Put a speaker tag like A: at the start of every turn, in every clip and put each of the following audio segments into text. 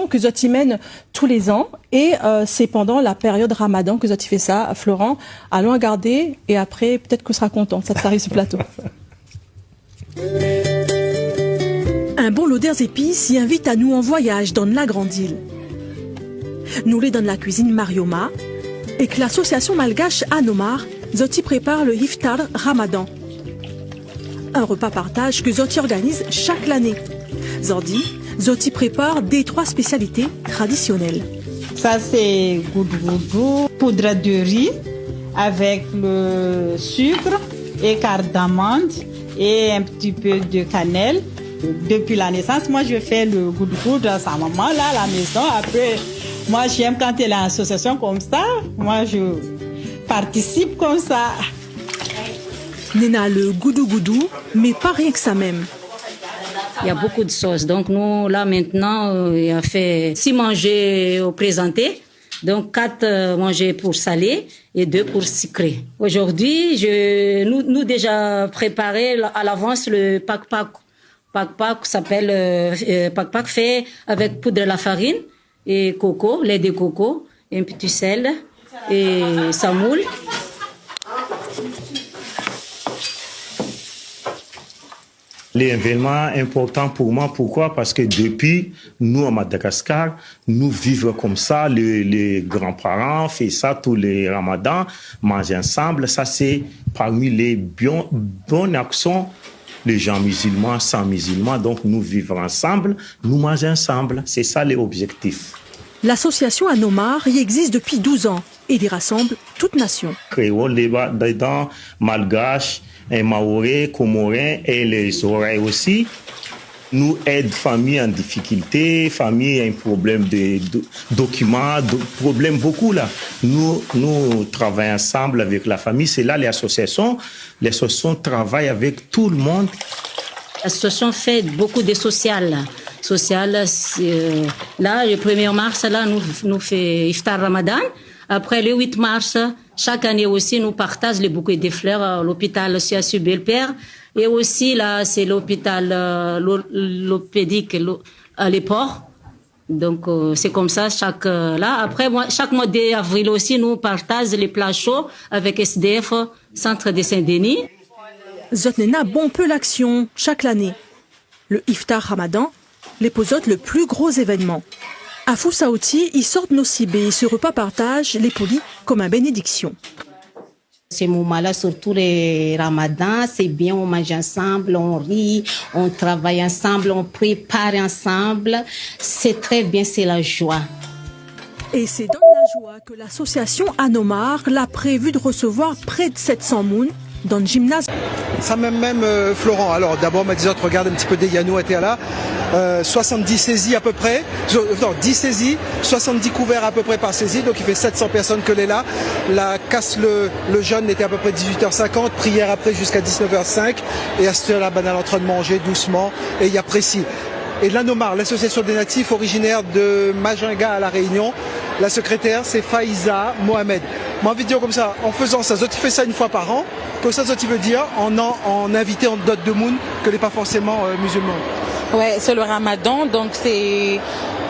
A: que Zoti mène tous les ans et c'est pendant la période Ramadan que Zoti fait ça. Florent, allons regarder et après peut-être que tu seras content, ça t'arrive sur le plateau. Un bon lot d'épices y invite à nous en voyage dans la grande île. Nous les donne la cuisine Marioma et que l'association malgache Anomar, Zoti prépare le Iftar Ramadan. Un repas partage que Zoti organise chaque année. Zordi, Zoti prépare des 3 spécialités traditionnelles.
B: Ça c'est goudou, poudre de riz avec le sucre et cardamome et un petit peu de cannelle. Depuis la naissance, moi je fais le goudou dans sa maman là à la maison. Après, moi j'aime quand elle est en association comme ça. Moi je participe comme ça.
A: Nena le goudou, mais pas rien que ça même.
C: Il y a beaucoup de sauces. Donc nous, là maintenant, il a fait 6 mangées au présenté. Donc 4 mangées pour salé et 2 pour sucré. Aujourd'hui, nous déjà préparé à l'avance le pak-pak. Pak-pak s'appelle pak-pak fait avec poudre de la farine et coco, lait de coco, un petit sel et samoule.
D: L'événement important pour moi, pourquoi? Parce que depuis, nous à Madagascar, nous vivons comme ça, les grands-parents font ça tous les ramadans, mangent ensemble, ça c'est parmi les bonnes actions, les gens musulmans, sans musulmans, donc nous vivons ensemble, nous mangeons ensemble, c'est ça l'objectif.
A: L'association Anomar y existe depuis 12 ans et y rassemble toute nation.
D: Créole, dedans, malgache, maoré, comorin et les oreilles aussi. Nous aidons familles en difficulté, familles en problème de documents, problèmes beaucoup là. Nous travaillons ensemble avec la famille. C'est là les associations travaillent avec tout le monde.
C: L'association fait beaucoup de social. Là, le 1er mars, là, nous fait Iftar Ramadan. Après le 8 mars, chaque année aussi, nous partageons les bouquets de fleurs à l'hôpital CSU Belle-Père. Et aussi, là, c'est l'hôpital l'orthopédique à l'Éport. Donc, c'est comme ça, chaque mois d'avril aussi, nous partageons les plats chauds avec SDF, Centre de Saint-Denis.
A: Zotnena bon peu l'action chaque année. Le Iftar Ramadan, les posotes le plus gros événement. À Foussaouti, ils sortent nos cibés et ce repas partage les polis comme une bénédiction.
E: Ces moments-là, surtout les ramadans, c'est bien, on mange ensemble, on rit, on travaille ensemble, on prépare ensemble. C'est très bien, c'est la joie.
A: Et c'est dans la joie que l'association Anomar l'a prévu de recevoir près de 700 mounes dans le gymnase.
F: Ça même Florent. Alors d'abord, Madizotte regarde un petit peu des Yanou étaient là. 70 saisies à peu près, non 10 saisies, 70 couverts à peu près par saisie, donc il fait 700 personnes que l'est là. La casse le jeûne était à peu près 18h50, prière après jusqu'à 19h05 et à ce heure-là, elle est en train de manger doucement et il y a précis. Et l'Anomar, l'association des natifs originaire de Majinga à La Réunion, la secrétaire c'est Faïza Mohamed. Moi envie de dire comme ça, en faisant ça, Zoti fait ça une fois par an, comme ça Zoti veut dire en invité en dot de moon que n'est pas forcément musulman.
G: Ouais, c'est le Ramadan, donc c'est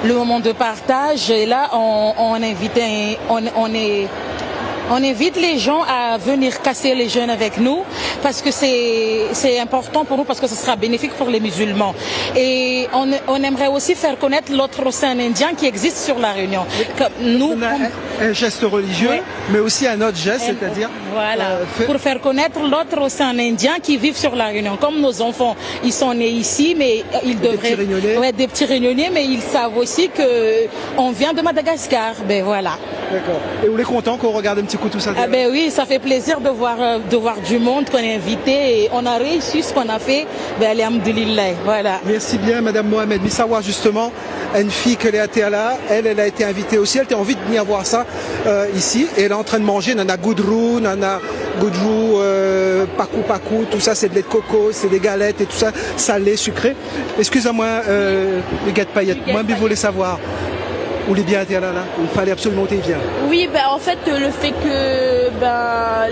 G: le moment de partage. Et là, on invite les gens à venir casser les jeûnes avec nous parce que c'est important pour nous parce que ce sera bénéfique pour les musulmans. Et on aimerait aussi faire connaître l'autre océan indien qui existe sur la Réunion.
F: On a un geste religieux, oui, mais aussi un autre geste, c'est-à-dire
G: pour faire connaître l'autre océan indien qui vit sur la Réunion. Comme nos enfants, ils sont nés ici, mais ils devraient des petits réunionnais, mais ils savent aussi que on vient de Madagascar. Ben voilà.
F: D'accord. Et vous êtes content qu'on regarde un petit coup tout ça?
G: Ah ben oui, ça fait plaisir de voir du monde qu'on est invité et on a réussi ce qu'on a fait. Ben alhamdoulilah, voilà.
F: Merci bien Madame Mohamed. Missawa justement, une fille que Léa Théala, elle a été invitée aussi, elle a envie de venir voir ça ici et elle est en train de manger nana goudrou, nana goudrou, pakou, tout ça c'est de lait de coco, c'est des galettes et tout ça, salé, sucré. Excusez-moi les gars de paillettes, moi je voulais savoir. Ou les biens étaient là, il fallait absolument y venir.
H: Oui, ben en fait le fait que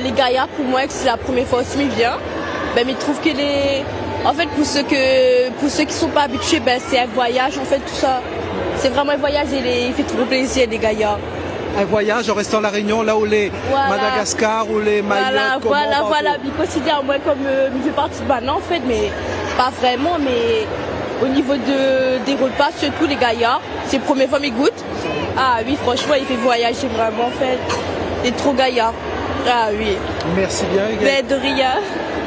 H: les Gaïas, pour moi que c'est la première fois aussi je viens, mais je trouve que en fait pour ceux qui sont pas habitués, c'est un voyage en fait tout ça. C'est vraiment un voyage et il fait trop plaisir les Gaïa.
F: Un voyage en restant à La Réunion, là où les Madagascar ou les Mayotte.
H: Voilà. Il considère moi comme il fait partie de Bana en fait, mais pas vraiment. Mais au niveau des repas, surtout les Gaïa, c'est la première fois qu'il goûte. Ah oui, franchement, il fait voyager vraiment en fait. Il est trop Gaïa. Ah oui.
F: Merci bien.
H: Mais de rien.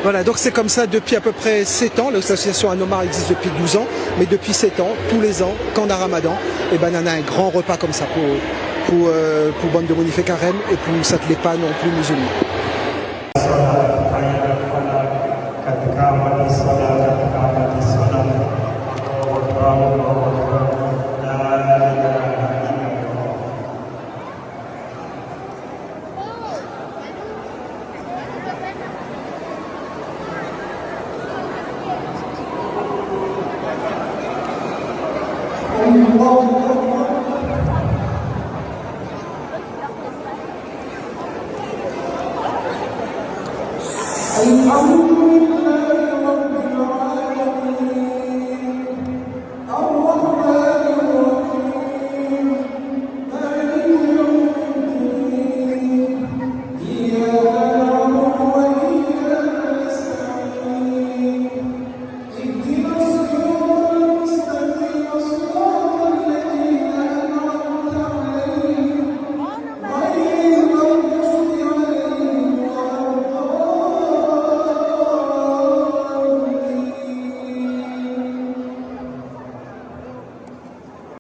F: Voilà, donc c'est comme ça depuis à peu près 7 ans. L'association Anomar existe depuis 12 ans, mais depuis 7 ans, tous les ans, quand on a Ramadan, et ben on a un grand repas comme ça pour Bande de Monifé Carême et pour Satlepa non plus musulmans.